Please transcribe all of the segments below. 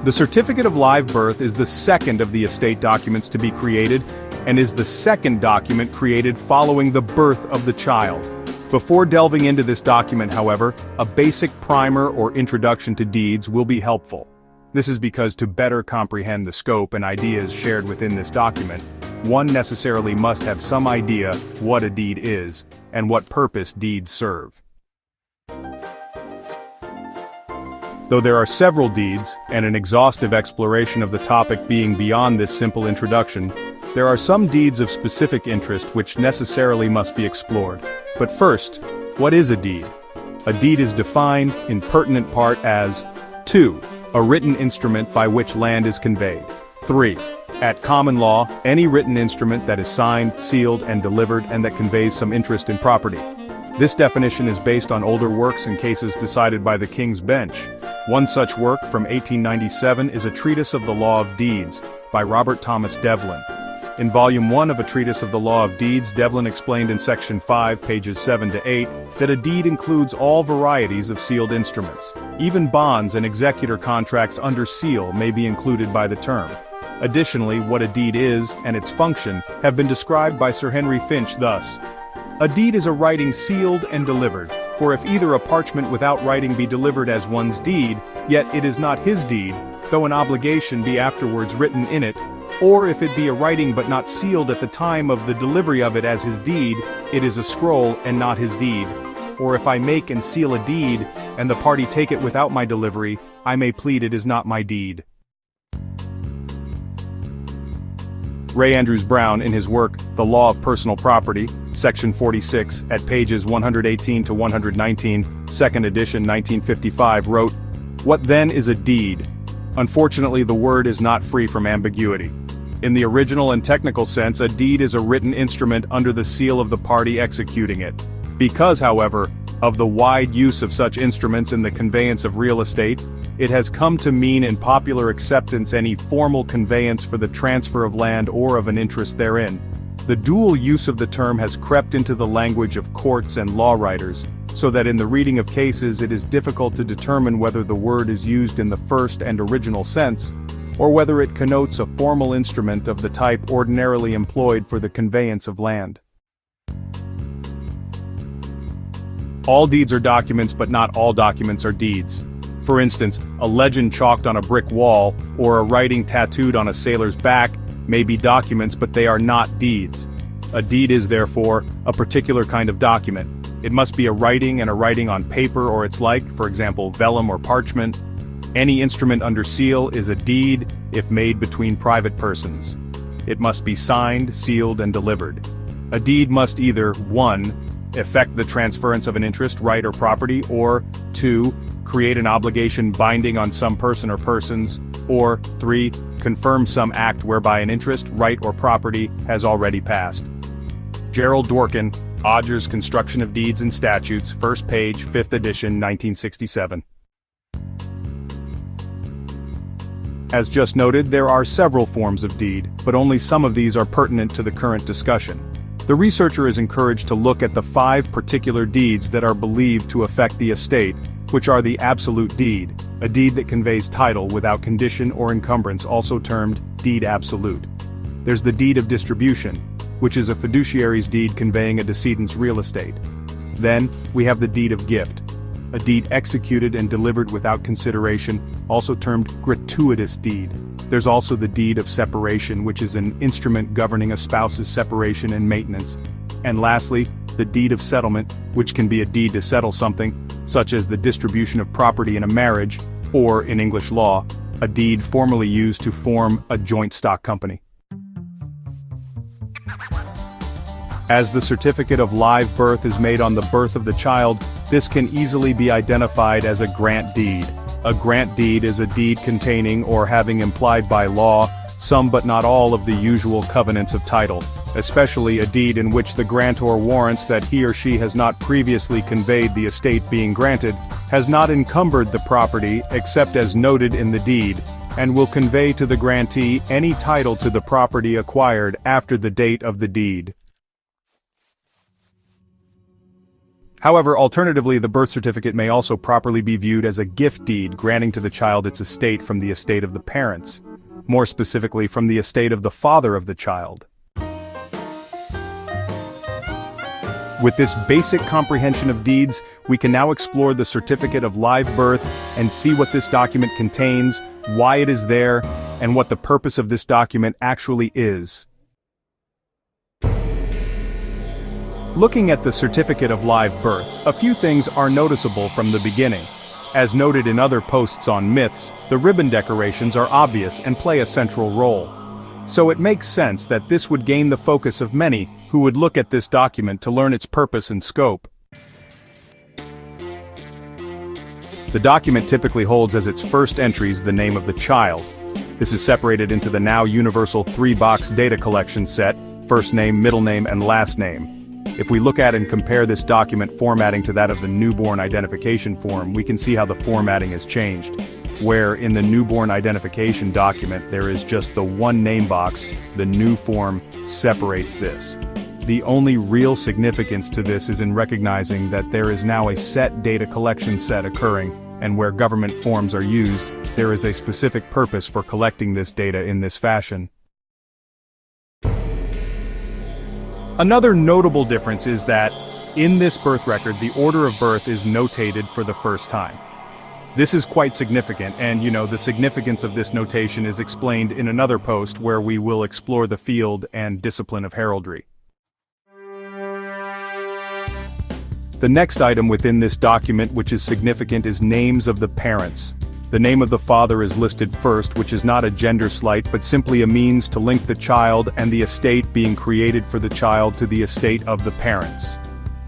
The certificate of live birth is the second of the estate documents to be created, and is the second document created following the birth of the child. Before delving into this document, however, a basic primer or introduction to deeds will be helpful. This is because to better comprehend the scope and ideas shared within this document, one necessarily must have some idea what a deed is, and what purpose deeds serve. Though there are several deeds, and an exhaustive exploration of the topic being beyond this simple introduction, there are some deeds of specific interest which necessarily must be explored. But first, what is a deed? A deed is defined, in pertinent part, as 2. A written instrument by which land is conveyed. 3. At common law, any written instrument that is signed, sealed, and delivered and that conveys some interest in property. This definition is based on older works and cases decided by the King's Bench. One such work from 1897 is a treatise of the Law of Deeds, by Robert Thomas Devlin. In Volume 1 of A Treatise of the Law of Deeds, Devlin explained in Section 5, pages 7 to 8, that a deed includes all varieties of sealed instruments. Even bonds and executor contracts under seal may be included by the term. Additionally, what a deed is, and its function, have been described by Sir Henry Finch thus: "A deed is a writing sealed and delivered, for if either a parchment without writing be delivered as one's deed, yet it is not his deed, though an obligation be afterwards written in it, or if it be a writing but not sealed at the time of the delivery of it as his deed, it is a scroll and not his deed. Or if I make and seal a deed, and the party take it without my delivery, I may plead it is not my deed." Ray Andrews Brown, in his work, The Law of Personal Property, Section 46, at pages 118 to 119, 2nd edition, 1955, wrote, "What then is a deed? Unfortunately, the word is not free from ambiguity. In the original and technical sense, a deed is a written instrument under the seal of the party executing it. Because, however, of the wide use of such instruments in the conveyance of real estate, it has come to mean in popular acceptance any formal conveyance for the transfer of land or of an interest therein. The dual use of the term has crept into the language of courts and law writers, so that in the reading of cases it is difficult to determine whether the word is used in the first and original sense, or whether it connotes a formal instrument of the type ordinarily employed for the conveyance of land. All deeds are documents, but not all documents are deeds. For instance, a legend chalked on a brick wall, or a writing tattooed on a sailor's back, may be documents, but they are not deeds. A deed is, therefore, a particular kind of document. It must be a writing, and a writing on paper or its like, for example, vellum or parchment. Any instrument under seal is a deed, if made between private persons. It must be signed, sealed, and delivered. A deed must either 1. Effect the transference of an interest, right, or property, or 2. Create an obligation binding on some person or persons, or 3. Confirm some act whereby an interest, right, or property has already passed." Gerald Dworkin, Odger's Construction of Deeds and Statutes, 1st page, 5th edition, 1967. As just noted, there are several forms of deed, but only some of these are pertinent to the current discussion. The researcher is encouraged to look at the 5 particular deeds that are believed to affect the estate, which are the absolute deed, a deed that conveys title without condition or encumbrance, also termed deed absolute. There's the deed of distribution, which is a fiduciary's deed conveying a decedent's real estate. Then, we have the deed of gift, a deed executed and delivered without consideration, also termed gratuitous deed. There's also the deed of separation, which is an instrument governing a spouse's separation and maintenance. And lastly, the deed of settlement, which can be a deed to settle something, such as the distribution of property in a marriage, or, in English law, a deed formerly used to form a joint stock company. As the certificate of live birth is made on the birth of the child, this can easily be identified as a grant deed. A grant deed is a deed containing or having implied by law some but not all of the usual covenants of title, especially a deed in which the grantor warrants that he or she has not previously conveyed the estate being granted, has not encumbered the property except as noted in the deed, and will convey to the grantee any title to the property acquired after the date of the deed. However, alternatively, the birth certificate may also properly be viewed as a gift deed granting to the child its estate from the estate of the parents, more specifically from the estate of the father of the child. With this basic comprehension of deeds, we can now explore the certificate of live birth and see what this document contains, why it is there, and what the purpose of this document actually is. Looking at the certificate of live birth, a few things are noticeable from the beginning. As noted in other posts on myths, the ribbon decorations are obvious and play a central role. So it makes sense that this would gain the focus of many who would look at this document to learn its purpose and scope. The document typically holds as its first entries the name of the child. This is separated into the now universal 3-box data collection set, first name, middle name, and last name. If we look at and compare this document formatting to that of the newborn identification form, we can see how the formatting has changed. Where in the newborn identification document there is just the one name box, the new form separates this. The only real significance to this is in recognizing that there is now a set data collection set occurring, and where government forms are used, there is a specific purpose for collecting this data in this fashion. Another notable difference is that, in this birth record, the order of birth is notated for the first time. This is quite significant, and the significance of this notation is explained in another post where we will explore the field and discipline of heraldry. The next item within this document which is significant is names of the parents. The name of the father is listed first, which is not a gender slight but simply a means to link the child and the estate being created for the child to the estate of the parents.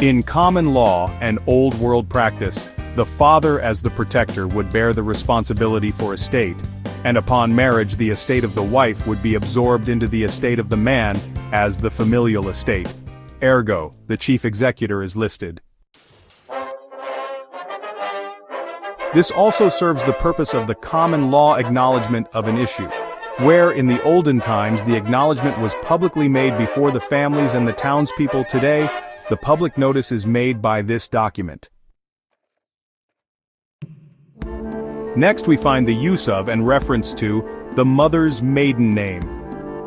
In common law and old world practice, the father as the protector would bear the responsibility for estate, and upon marriage the estate of the wife would be absorbed into the estate of the man as the familial estate. Ergo, the chief executor is listed. This also serves the purpose of the common law acknowledgement of an issue, where in the olden times the acknowledgement was publicly made before the families and the townspeople. Today, the public notice is made by this document. Next we find the use of and reference to the mother's maiden name.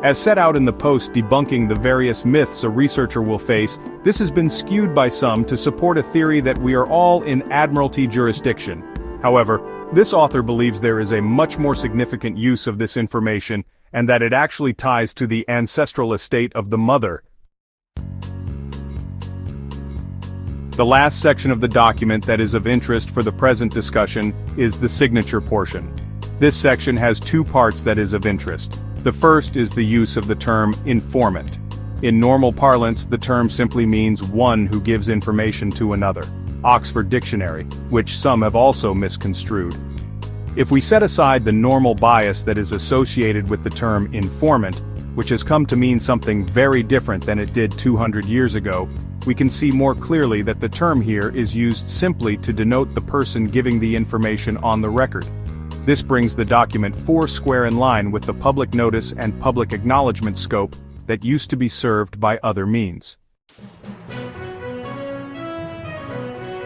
As set out in the post debunking the various myths a researcher will face, this has been skewed by some to support a theory that we are all in admiralty jurisdiction. However, this author believes there is a much more significant use of this information, and that it actually ties to the ancestral estate of the mother. The last section of the document that is of interest for the present discussion is the signature portion. This section has two parts that is of interest. The first is the use of the term informant. In normal parlance, the term simply means one who gives information to another. Oxford Dictionary, which some have also misconstrued. If we set aside the normal bias that is associated with the term informant, which has come to mean something very different than it did 200 years ago, we can see more clearly that the term here is used simply to denote the person giving the information on the record. This brings the document foursquare in line with the public notice and public acknowledgement scope that used to be served by other means.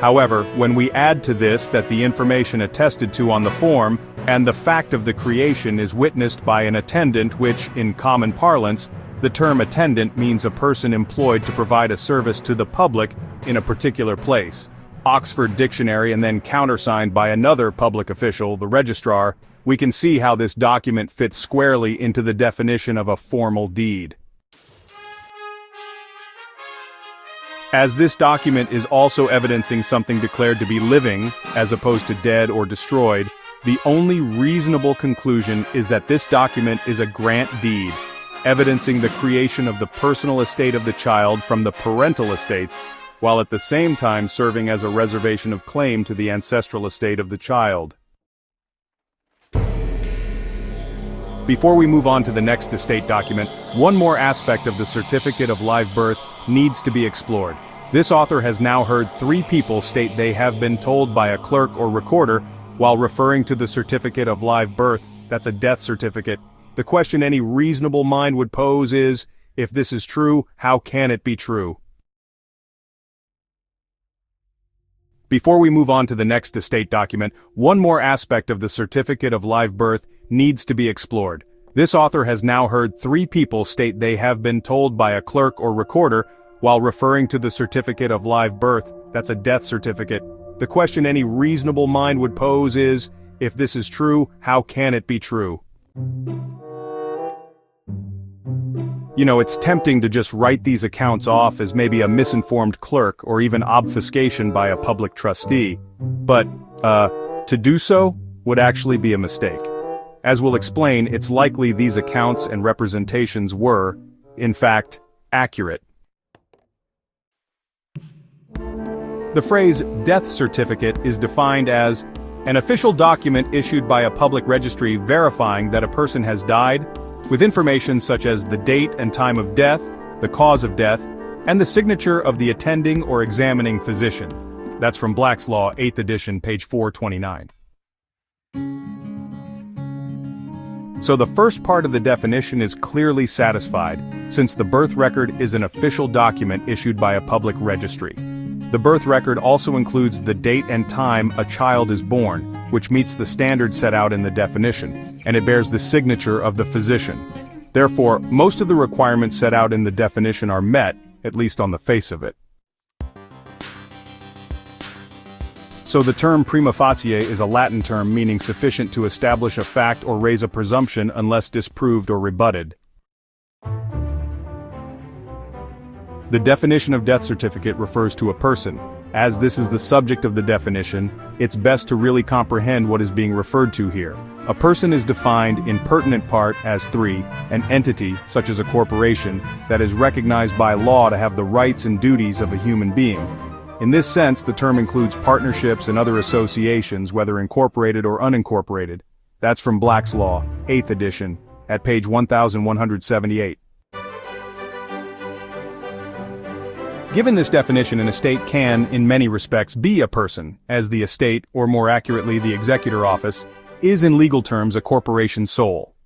However, when we add to this that the information attested to on the form, and the fact of the creation is witnessed by an attendant, which, in common parlance, the term attendant means a person employed to provide a service to the public in a particular place. Oxford Dictionary and then countersigned by another public official, the registrar, we can see how this document fits squarely into the definition of a formal deed. As this document is also evidencing something declared to be living, as opposed to dead or destroyed, the only reasonable conclusion is that this document is a grant deed, evidencing the creation of the personal estate of the child from the parental estates, while at the same time serving as a reservation of claim to the ancestral estate of the child. Before we move on to the next estate document, one more aspect of the certificate of live birth needs to be explored. This author has now heard 3 people state they have been told by a clerk or recorder, while referring to the certificate of live birth, that's a death certificate. The question any reasonable mind would pose is, if this is true, how can it be true? Before we move on to the next estate document, one more aspect of the certificate of live birth needs to be explored. This author has now heard 3 people state they have been told by a clerk or recorder, while referring to the certificate of live birth, that's a death certificate. The question any reasonable mind would pose is, if this is true, how can it be true? You know, it's tempting to just write these accounts off as maybe a misinformed clerk or even obfuscation by a public trustee. But, to do so would actually be a mistake. As we'll explain, it's likely these accounts and representations were, in fact, accurate. The phrase death certificate is defined as an official document issued by a public registry verifying that a person has died, with information such as the date and time of death, the cause of death, and the signature of the attending or examining physician. That's from Black's Law, 8th edition, page 429. So the first part of the definition is clearly satisfied, since the birth record is an official document issued by a public registry. The birth record also includes the date and time a child is born, which meets the standard set out in the definition, and it bears the signature of the physician. Therefore, most of the requirements set out in the definition are met, at least on the face of it. So the term prima facie is a Latin term meaning sufficient to establish a fact or raise a presumption unless disproved or rebutted. The definition of death certificate refers to a person. As this is the subject of the definition, it's best to really comprehend what is being referred to here. A person is defined in pertinent part as 3, an entity, such as a corporation, that is recognized by law to have the rights and duties of a human being. In this sense, the term includes partnerships and other associations, whether incorporated or unincorporated. That's from Black's Law, 8th edition, at page 1178. Given this definition, an estate can, in many respects, be a person, as the estate, or more accurately the executor office, is in legal terms a corporation's soul.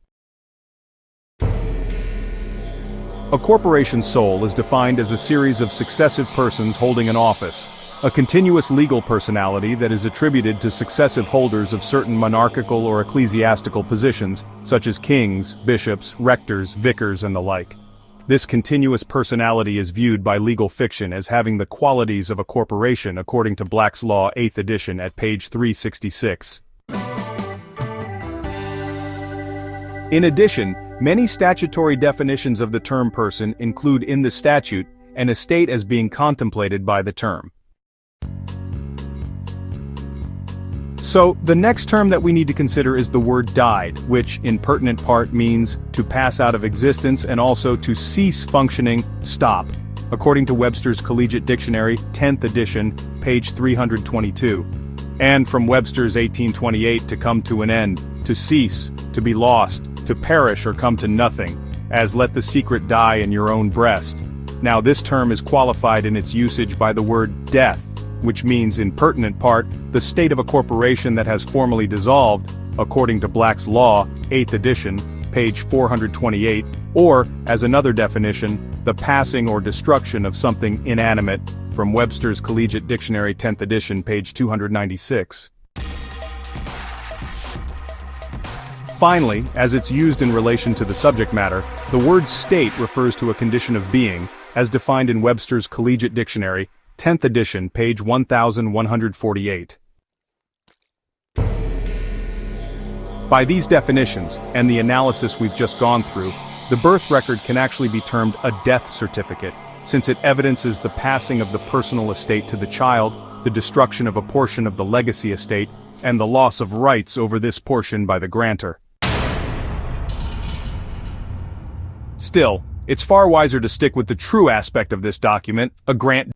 A corporation's soul is defined as a series of successive persons holding an office, a continuous legal personality that is attributed to successive holders of certain monarchical or ecclesiastical positions, such as kings, bishops, rectors, vicars, and the like. This continuous personality is viewed by legal fiction as having the qualities of a corporation according to Black's Law 8th edition at page 366. In addition, many statutory definitions of the term person include in the statute an estate as being contemplated by the term. So, the next term that we need to consider is the word died, which, in pertinent part, means to pass out of existence and also to cease functioning, stop, according to Webster's Collegiate Dictionary, 10th edition, page 322. And from Webster's 1828, to come to an end, to cease, to be lost, to perish or come to nothing, as let the secret die in your own breast. Now this term is qualified in its usage by the word death, which means, in pertinent part, the state of a corporation that has formally dissolved, according to Black's Law, 8th edition, page 428, or, as another definition, the passing or destruction of something inanimate, from Webster's Collegiate Dictionary, 10th edition, page 296. Finally, as it's used in relation to the subject matter, the word state refers to a condition of being, as defined in Webster's Collegiate Dictionary, 10th edition, page 1148. By these definitions, and the analysis we've just gone through, the birth record can actually be termed a death certificate, since it evidences the passing of the personal estate to the child, the destruction of a portion of the legacy estate, and the loss of rights over this portion by the grantor. Still, it's far wiser to stick with the true aspect of this document, a grant